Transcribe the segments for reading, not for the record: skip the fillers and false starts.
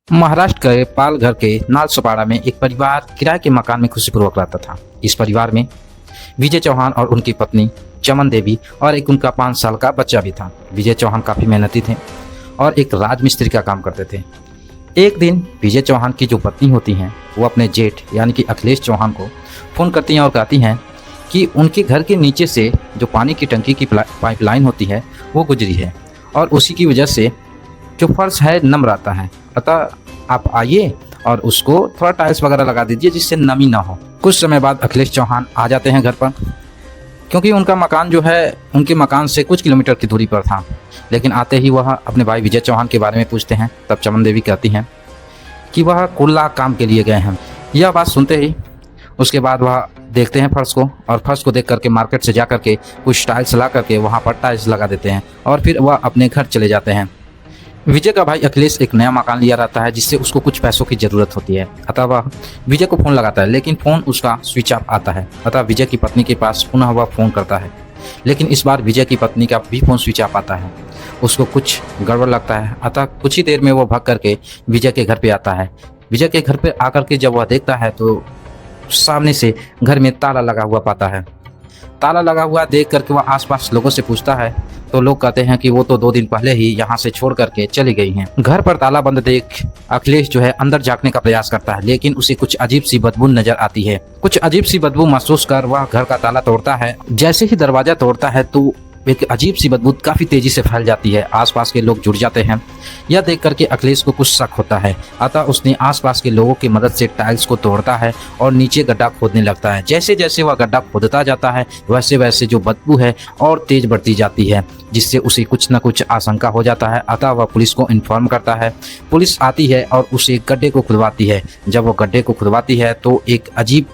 महाराष्ट्र के पालघर के नालसोपारा में एक परिवार किराए के मकान में खुशीपूर्वक रहता था। इस परिवार में विजय चौहान और उनकी पत्नी चमन देवी और एक उनका 5 साल का बच्चा भी था। विजय चौहान काफ़ी मेहनती थे और एक राजमिस्त्री का काम करते थे। एक दिन विजय चौहान की जो पत्नी होती हैं वो अपने जेठ यानी कि अखिलेश चौहान को फ़ोन करती हैं और कहती हैं कि उनके घर के नीचे से जो पानी की टंकी की पाइपलाइन होती है वो गुजरी है और उसी की वजह से जो फर्श है नम रहता है, अतः आप आइए और उसको थोड़ा टाइल्स वगैरह लगा दीजिए जिससे नमी ना हो। कुछ समय बाद अखिलेश चौहान आ जाते हैं घर पर, क्योंकि उनका मकान जो है उनके मकान से कुछ किलोमीटर की दूरी पर था। लेकिन आते ही वह अपने भाई विजय चौहान के बारे में पूछते हैं। तब चमन देवी कहती हैं कि वह कुल्ला काम के लिए गए हैं। यह बात सुनते ही उसके बाद वह देखते हैं फर्श को, और फर्श को देख करके मार्केट से जा करके कुछ टाइल्स ला करके वहाँ पर टाइल्स लगा देते हैं और फिर वह अपने घर चले जाते हैं। विजय का भाई अखिलेश एक नया मकान लिया रहता है जिससे उसको कुछ पैसों की ज़रूरत होती है, अतः वह विजय को फ़ोन लगाता है, लेकिन फ़ोन उसका स्विच ऑफ आता है। अतः विजय की पत्नी के पास पुनः वह फ़ोन करता है, लेकिन इस बार विजय की पत्नी का भी फ़ोन स्विच ऑफ आता है। उसको कुछ गड़बड़ लगता है, अतः कुछ ही देर में वो भाग करके विजय के घर पर आता है। विजय के घर पर आकर के जब वह देखता है तो सामने से घर में ताला लगा हुआ पाता है। ताला लगा हुआ देख करके वह आसपास लोगों से पूछता है तो लोग कहते हैं कि वो तो 2 दिन पहले ही यहाँ से छोड़ करके चली गई हैं। घर पर ताला बंद देख अखिलेश जो है अंदर झांकने का प्रयास करता है, लेकिन उसे कुछ अजीब सी बदबू नजर आती है। कुछ अजीब सी बदबू महसूस कर वह घर का ताला तोड़ता है। जैसे ही दरवाजा तोड़ता है तो एक अजीब सी बदबू काफ़ी तेजी से फैल जाती है। आसपास के लोग जुड़ जाते हैं। यह देख करके अखिलेश को कुछ शक होता है, अतः उसने आसपास के लोगों की मदद से टाइल्स को तोड़ता है और नीचे गड्ढा खोदने लगता है। जैसे जैसे वह गड्ढा खोदता जाता है वैसे वैसे जो बदबू है और तेज बढ़ती जाती है, जिससे उसे कुछ न कुछ आशंका हो जाता है। अतः वह पुलिस को इन्फॉर्म करता है। पुलिस आती है और उसे गड्ढे को खुदवाती है। जब वो गड्ढे को खुदवाती है तो एक अजीब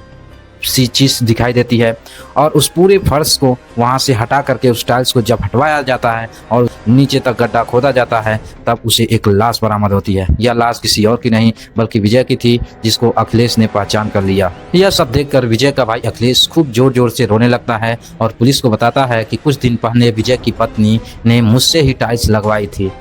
सी चीज़ दिखाई देती है और उस पूरे फर्श को वहाँ से हटा करके उस टाइल्स को जब हटवाया जाता है और नीचे तक गड्ढा खोदा जाता है तब उसे एक लाश बरामद होती है। यह लाश किसी और की नहीं बल्कि विजय की थी, जिसको अखिलेश ने पहचान कर लिया। यह सब देखकर विजय का भाई अखिलेश खूब जोर जोर से रोने लगता है और पुलिस को बताता है कि कुछ दिन पहले विजय की पत्नी ने मुझसे ही टाइल्स लगवाई थी।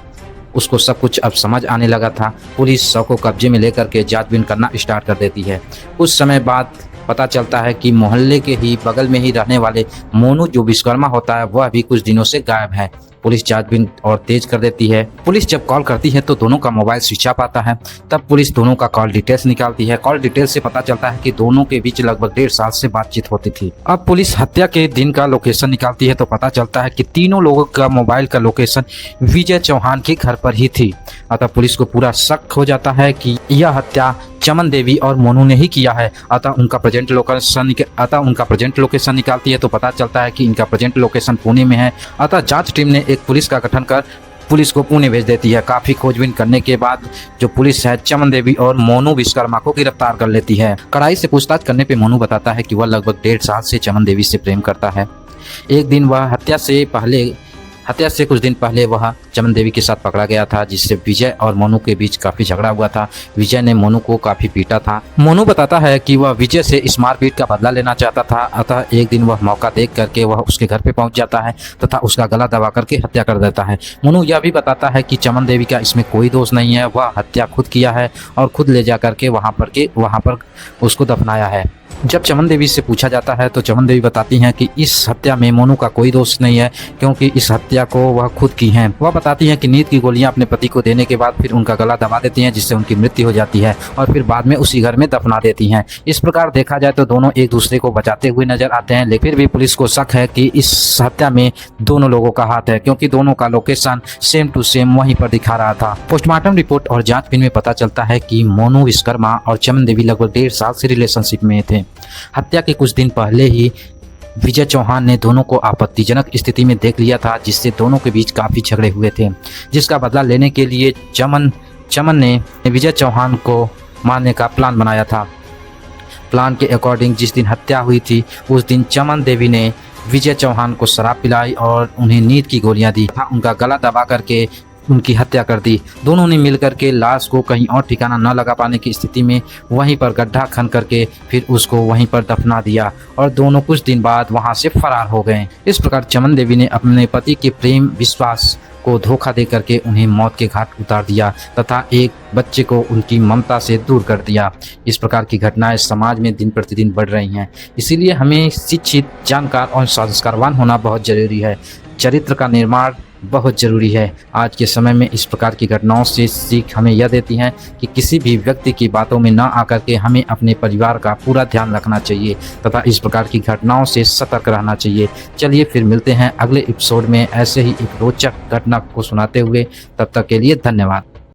उसको सब कुछ अब समझ आने लगा था। पुलिस शव को कब्जे में लेकर के जांचबीन करना स्टार्ट कर देती है। कुछ समय बाद पता चलता है कि मोहल्ले के ही बगल में ही रहने वाले मोनू जो विश्वकर्मा होता है वह भी कुछ दिनों से गायब है। पुलिस जांचबीन और तेज कर देती है। पुलिस जब कॉल करती है तो दोनों का मोबाइल स्विच ऑफ आता है। तब पुलिस दोनों का कॉल डिटेल्स निकालती है। कॉल डिटेल्स से पता चलता है कि दोनों के बीच लगभग 1.5 साल से बातचीत होती थी। अब पुलिस हत्या के दिन का लोकेशन निकालती है तो पता चलता है कि तीनों लोगों का मोबाइल का लोकेशन विजय चौहान के घर पर ही थी। अतः पुलिस को पूरा शक हो जाता है कि यह हत्या चमन देवी और मोनू ने ही किया है। अतः उनका प्रेजेंट लोकेशन निकालती है तो पता चलता है कि इनका प्रेजेंट लोकेशन पुणे में है। अतः जांच टीम ने एक पुलिस का गठन कर पुलिस को पुणे भेज देती है। काफ़ी खोजबीन करने के बाद जो पुलिस है चमन देवी और मोनू विश्वकर्मा को गिरफ्तार कर लेती है। कड़ाई से पूछताछ करने पे मोनू बताता है कि वह लगभग 1.5 साल से चमन देवी से प्रेम करता है। एक दिन वह हत्या से कुछ दिन पहले वह चमन देवी के साथ पकड़ा गया था, जिससे विजय और मोनू के बीच काफ़ी झगड़ा हुआ था। विजय ने मोनू को काफ़ी पीटा था। मोनू बताता है कि वह विजय से इस मारपीट का बदला लेना चाहता था। अतः एक दिन वह मौका देख करके वह उसके घर पे पहुंच जाता है तथा उसका गला दबा करके हत्या कर देता है। मोनू यह भी बताता है कि चमन देवी का इसमें कोई दोष नहीं है, वह हत्या खुद किया है और खुद ले जा करके वहाँ पर उसको दफनाया है। जब चमन देवी से पूछा जाता है तो चमन देवी बताती हैं कि इस हत्या में मोनू का कोई दोष नहीं है, क्योंकि इस हत्या को वह खुद की हैं। वह बताती हैं कि नींद की गोलियां अपने पति को देने के बाद फिर उनका गला दबा देती हैं, जिससे उनकी मृत्यु हो जाती है और फिर बाद में उसी घर में दफना देती हैं। इस प्रकार देखा जाए तो दोनों एक दूसरे को बचाते हुए नजर आते हैं, लेकिन फिर भी पुलिस को शक है कि इस हत्या में दोनों लोगों का हाथ है, क्योंकि दोनों का लोकेशन सेम टू सेम वहीं पर दिखा रहा था। पोस्टमार्टम रिपोर्ट और जांचबीन में पता चलता है कि मोनू विश्वकर्मा और चमन देवी लगभग 1.5 साल से रिलेशनशिप में थे। हत्या के कुछ दिन पहले ही विजय चौहान ने दोनों को आपत्तिजनक स्थिति में देख लिया था, जिससे दोनों के बीच काफ़ी झगड़े हुए थे, जिसका बदला लेने के लिए चमन ने विजय चौहान को मारने का प्लान बनाया था। प्लान के अकॉर्डिंग जिस दिन हत्या हुई थी उस दिन चमन देवी ने विजय चौहान को शराब पिलाई और उन्हें नींद की गोलियां दी। उनका गला दबा करके उनकी हत्या कर दी। दोनों ने मिलकर के लाश को कहीं और ठिकाना न लगा पाने की स्थिति में वहीं पर गड्ढा खन करके फिर उसको वहीं पर दफना दिया और दोनों कुछ दिन बाद वहां से फरार हो गए। इस प्रकार चमन देवी ने अपने पति के प्रेम, विश्वास को धोखा दे करके उन्हें मौत के घाट उतार दिया तथा एक बच्चे को उनकी ममता से दूर कर दिया। इस प्रकार की घटनाएं समाज में दिन प्रतिदिन बढ़ रही हैं। इसीलिए हमें शिक्षित, जानकार और संस्कारवान होना बहुत ज़रूरी है। चरित्र का निर्माण बहुत ज़रूरी है। आज के समय में इस प्रकार की घटनाओं से सीख हमें यह देती हैं कि किसी भी व्यक्ति की बातों में ना आकर के हमें अपने परिवार का पूरा ध्यान रखना चाहिए तथा इस प्रकार की घटनाओं से सतर्क रहना चाहिए। चलिए फिर मिलते हैं अगले एपिसोड में ऐसे ही एक रोचक घटना को सुनाते हुए। तब तक के लिए धन्यवाद।